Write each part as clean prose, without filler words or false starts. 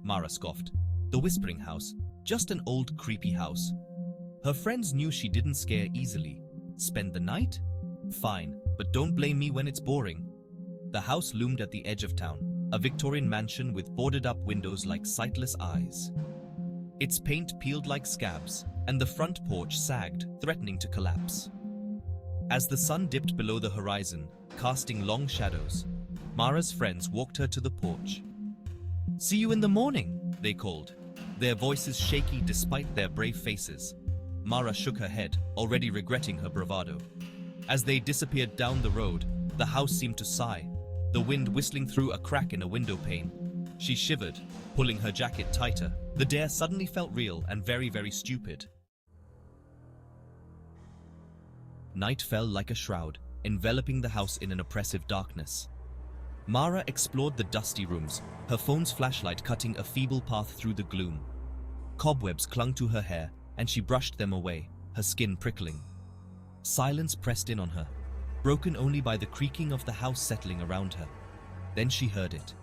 Mara scoffed. The Whispering House, just an old creepy house. Her friends knew she didn't scare easily. Spend the night? Fine, but don't blame me when it's boring. The house loomed at the edge of town, a Victorian mansion with boarded-up windows like sightless eyes. Its paint peeled like scabs, and the front porch sagged, threatening to collapse. As the sun dipped below the horizon, casting long shadows, Mara's friends walked her to the porch. "See you in the morning," they called, their voices shaky despite their brave faces. Mara shook her head, already regretting her bravado. As they disappeared down the road, the house seemed to sigh, the wind whistling through a crack in a window pane. She shivered, pulling her jacket tighter. The dare suddenly felt real and very, very stupid. Night fell like a shroud, enveloping the house in an oppressive darkness. Mara explored the dusty rooms, her phone's flashlight cutting a feeble path through the gloom. Cobwebs clung to her hair, and she brushed them away, her skin prickling. Silence pressed in on her, broken only by the creaking of the house settling around her. Then she heard it.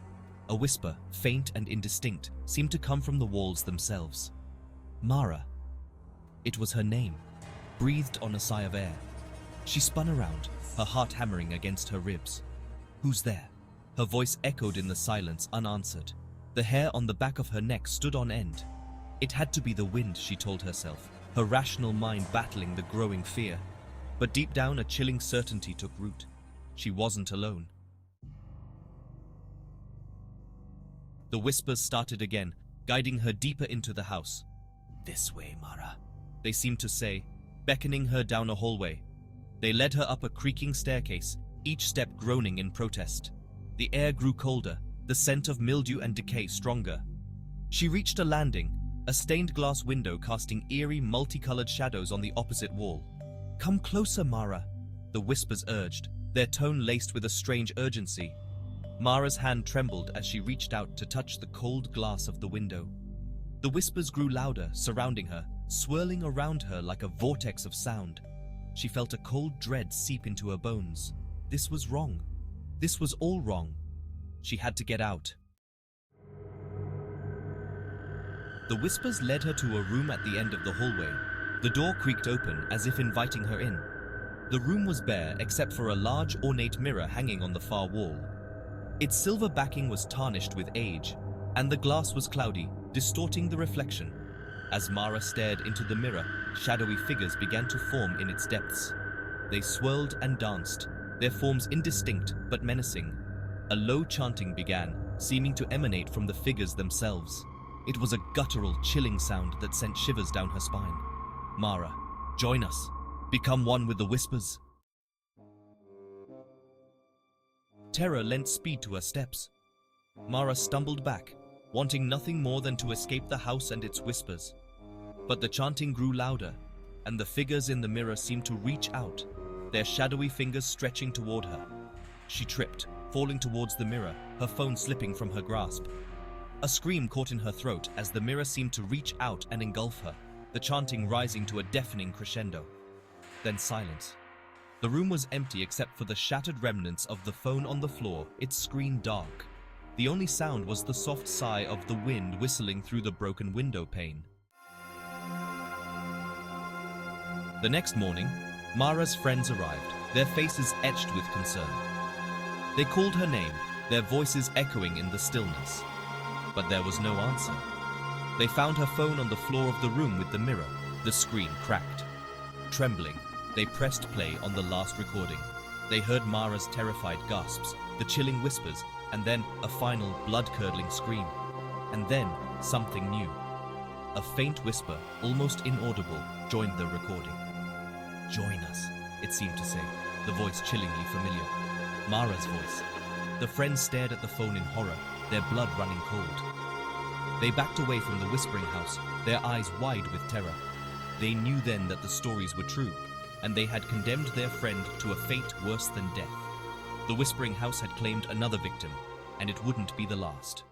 A whisper, faint and indistinct, seemed to come from the walls themselves. Mara. It was her name, breathed on a sigh of air. She spun around, her heart hammering against her ribs. "Who's there?" Her voice echoed in the silence, unanswered. The hair on the back of her neck stood on end. It had to be the wind, she told herself, her rational mind battling the growing fear. But deep down, a chilling certainty took root. She wasn't alone. The whispers started again, guiding her deeper into the house. "This way, Mara," they seemed to say, beckoning her down a hallway. They led her up a creaking staircase, each step groaning in protest. The air grew colder, the scent of mildew and decay stronger. She reached a landing, a stained glass window casting eerie, multicolored shadows on the opposite wall. "Come closer, Mara," the whispers urged, their tone laced with a strange urgency. Mara's hand trembled as she reached out to touch the cold glass of the window. The whispers grew louder, surrounding her, swirling around her like a vortex of sound. She felt a cold dread seep into her bones. This was wrong. This was all wrong. She had to get out. The whispers led her to a room at the end of the hallway. The door creaked open as if inviting her in. The room was bare except for a large ornate mirror hanging on the far wall. Its silver backing was tarnished with age, and the glass was cloudy, distorting the reflection. As Mara stared into the mirror, shadowy figures began to form in its depths. They swirled and danced, their forms indistinct but menacing. A low chanting began, seeming to emanate from the figures themselves. It was a guttural, chilling sound that sent shivers down her spine. "Mara, join us. Become one with the whispers." Terror lent speed to her steps. Mara stumbled back, wanting nothing more than to escape the house and its whispers. But the chanting grew louder, and the figures in the mirror seemed to reach out, their shadowy fingers stretching toward her. She tripped, falling towards the mirror, her phone slipping from her grasp. A scream caught in her throat as the mirror seemed to reach out and engulf her, the chanting rising to a deafening crescendo. Then silence. The room was empty except for the shattered remnants of the phone on the floor, its screen dark. The only sound was the soft sigh of the wind whistling through the broken window pane. The next morning, Mara's friends arrived, their faces etched with concern. They called her name, their voices echoing in the stillness. But there was no answer. They found her phone on the floor of the room with the mirror. The screen cracked. Trembling, they pressed play on the last recording. They heard Mara's terrified gasps, the chilling whispers, and then a final blood-curdling scream. And then something new. A faint whisper, almost inaudible, joined the recording. "Join us," it seemed to say, the voice chillingly familiar. Mara's voice. The friends stared at the phone in horror, their blood running cold. They backed away from the Whispering House, their eyes wide with terror. They knew then that the stories were true, and they had condemned their friend to a fate worse than death. The Whispering House had claimed another victim, and it wouldn't be the last.